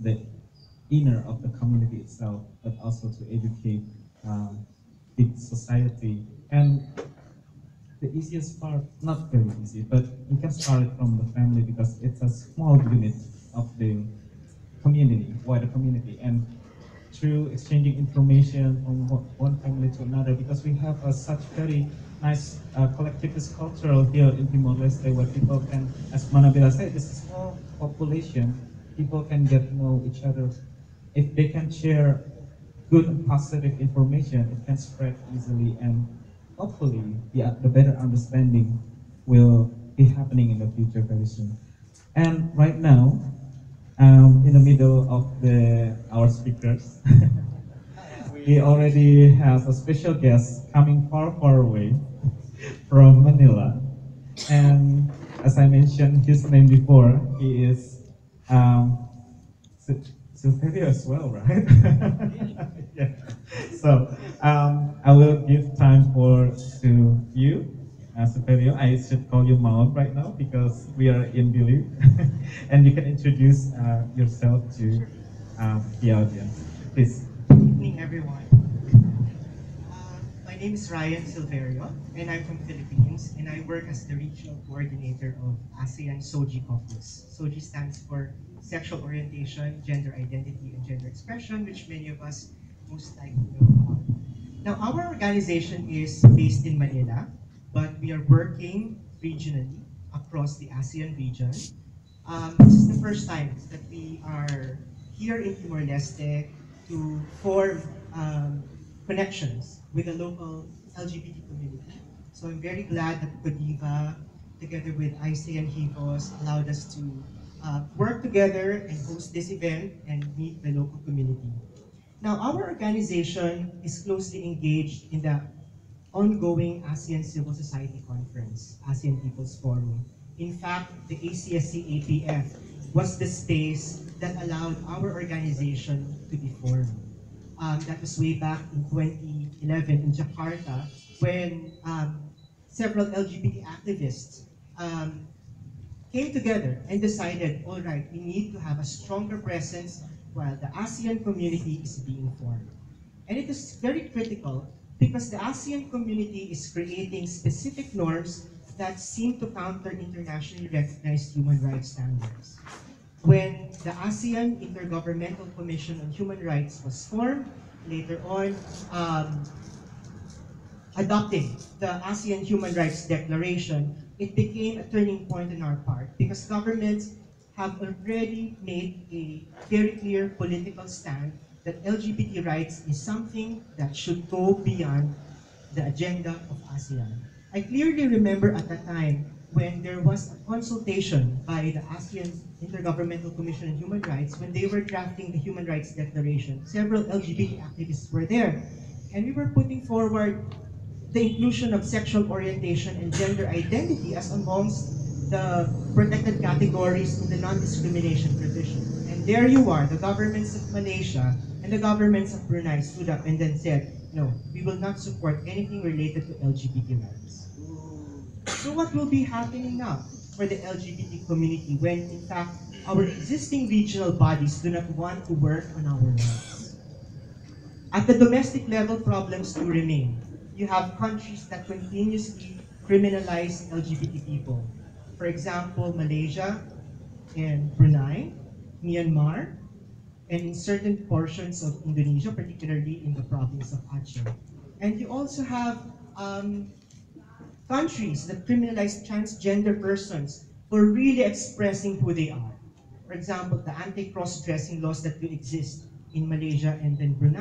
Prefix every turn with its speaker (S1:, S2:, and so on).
S1: the inner of the community itself, but also to educate the society. And the easiest part, not very easy, but we can start it from the family because it's a small unit of the community, wider community, and through exchanging information from one family to another, because we have a such very nice collectivist culture here in Timor-Leste, where people can, as Manabila said, this is a small population, people can get to know each other. If they can share good and positive information, it can spread easily, and hopefully the better understanding will be happening in the future very soon. And right now, in the middle of our speakers, we already have a special guest coming far, far away from Manila. And as I mentioned his name before, he is um, Silverio as well, right? Yeah. So I will give time to you, Silverio. I should call you Maud right now because we are in Dili. And you can introduce yourself to the audience. Please.
S2: Good evening, everyone. My name is Ryan Silverio, and I'm from Philippines, and I work as the regional coordinator of ASEAN SOGI Caucus. SOGI stands for Sexual Orientation, Gender Identity, and Gender Expression, which many of us most likely know about. Now, our organization is based in Manila, but we are working regionally across the ASEAN region. This is the first time that we are here in Timor-Leste to form connections with the local LGBT community. So I'm very glad that Godiva, together with ICE and HIVOS, allowed us to work together and host this event and meet the local community. Now, our organization is closely engaged in the ongoing ASEAN Civil Society Conference, ASEAN People's Forum. In fact, the ACSC-APF was the space that allowed our organization to be formed. That was way back in 2011 in Jakarta, when several LGBT activists came together and decided, all right, we need to have a stronger presence while the ASEAN community is being formed. And it is very critical because the ASEAN community is creating specific norms that seem to counter internationally recognized human rights standards. When the ASEAN Intergovernmental Commission on Human Rights was formed, later on, adopting the ASEAN Human Rights Declaration, it became a turning point on our part because governments have already made a very clear political stand that LGBT rights is something that should go beyond the agenda of ASEAN. I clearly remember at the time when there was a consultation by the ASEAN Intergovernmental Commission on Human Rights when they were drafting the Human Rights Declaration. Several LGBT activists were there, and we were putting forward the inclusion of sexual orientation and gender identity as amongst the protected categories in the non-discrimination provision. And there you are, the governments of Malaysia and the governments of Brunei stood up and then said, no, we will not support anything related to LGBT rights. So what will be happening now for the LGBT community when in fact our existing regional bodies do not want to work on our rights? At the domestic level, problems do remain. You have countries that continuously criminalize LGBT people. For example, Malaysia and Brunei, Myanmar, and in certain portions of Indonesia, particularly in the province of Aceh. And you also have countries that criminalize transgender persons for really expressing who they are. For example, the anti-cross-dressing laws that do exist in Malaysia and then Brunei.